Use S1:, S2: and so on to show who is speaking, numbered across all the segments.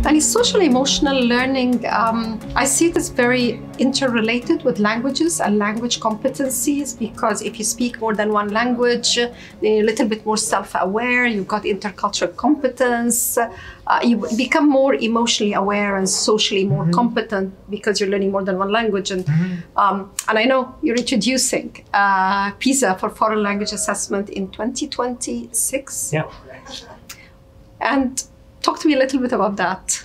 S1: And social emotional learning, I see it as very interrelated with languages and language competencies, because if you speak more than one language, then you're a little bit more self-aware, you've got intercultural competence, you become more emotionally aware and socially more competent because you're learning more than one language. And I know you're introducing PISA for Foreign Language Assessment in 2026.
S2: Yeah.
S1: And talk to me a little bit about that.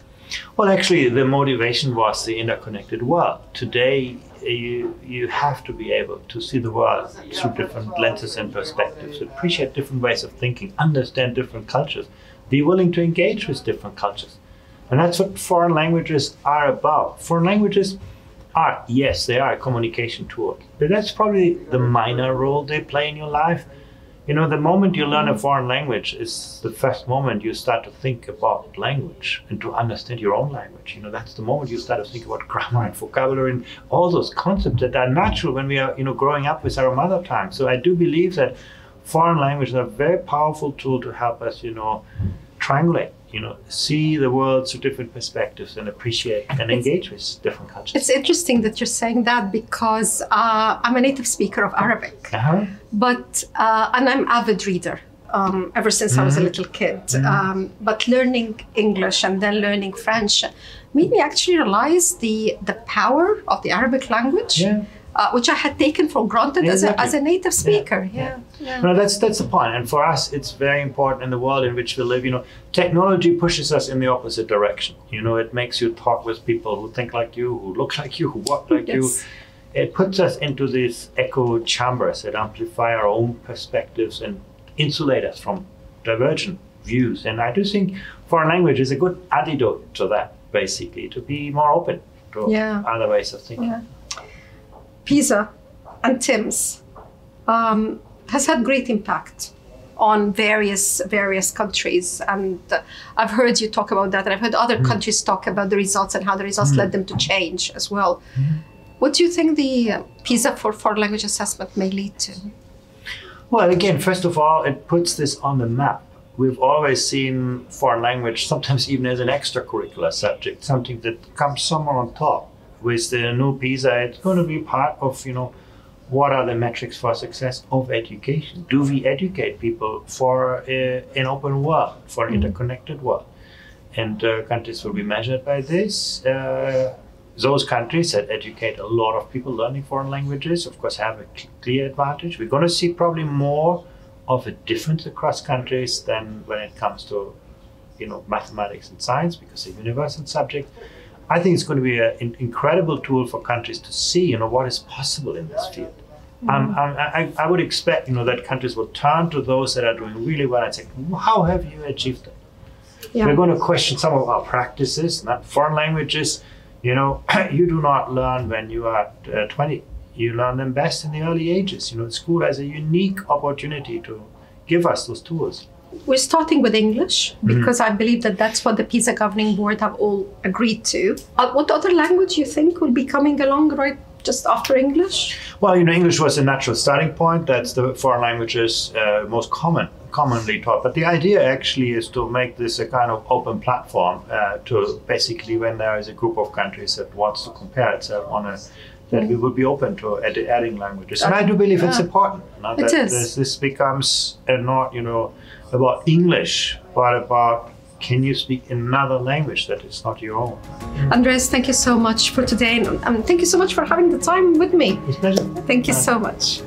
S2: Well, actually, the motivation was the interconnected world. Today, you have to be able to see the world through different lenses and perspectives, appreciate different ways of thinking, understand different cultures, be willing to engage with different cultures. And that's what foreign languages are about. Foreign languages are, yes, they are a communication tool, but that's probably the minor role they play in your life. You know, the moment you learn a foreign language is the first moment you start to think about language and to understand your own language. You know, that's the moment you start to think about grammar and vocabulary and all those concepts that are natural when we are, growing up with our mother tongue. So I do believe that foreign languages are a very powerful tool to help us, triangulate, see the world through different perspectives and appreciate and engage with different cultures.
S1: It's interesting that you're saying that, because I'm a native speaker of Arabic, but and I'm an avid reader ever since I was a little kid. But learning English and then learning French made me actually realize the power of the Arabic language. Which I had taken for granted as a native speaker.
S2: No, that's the point. And for us, it's very important in the world in which we live. Technology pushes us in the opposite direction. It makes you talk with people who think like you, who look like you, who walk like you. It puts us into these echo chambers that amplify our own perspectives and insulate us from divergent views. And I do think foreign language is a good antidote to that, basically, to be more open to other ways of thinking.
S1: PISA and TIMSS has had great impact on various countries, and I've heard you talk about that, and I've heard other countries talk about the results and how the results led them to change as well. What do you think the PISA for Foreign Language Assessment may lead to?
S2: Well, again, first of all, it puts this on the map. We've always seen foreign language sometimes even as an extracurricular subject, something that comes somewhere on top. With the new PISA, it's going to be part of, what are the metrics for success of education? Do we educate people for an open world, for an interconnected world? And countries will be measured by this. Those countries that educate a lot of people learning foreign languages, of course, have a clear advantage. We're going to see probably more of a difference across countries than when it comes to, mathematics and science, because they're universal subjects. I think it's going to be an incredible tool for countries to see, what is possible in this field. I would expect, that countries will turn to those that are doing really well and say, how have you achieved that? We're going to question some of our practices. Not foreign languages, you do not learn when you are 20. You learn them best in the early ages. School has a unique opportunity to give us those tools.
S1: We're starting with English because I believe that that's what the PISA governing board have all agreed to. What other language you think will be coming along right just after English?
S2: Well, English was a natural starting point. That's the foreign languages most commonly taught. But the idea actually is to make this a kind of open platform to basically, when there is a group of countries that wants to compare itself on that we would be open to adding languages. And I do believe it's important.
S1: It is.
S2: This becomes not, about English, but about can you speak another language that is not your own.
S1: Andreas, thank you so much for today. And thank you so much for having the time with me.
S2: It's a pleasure.
S1: Thank you so much.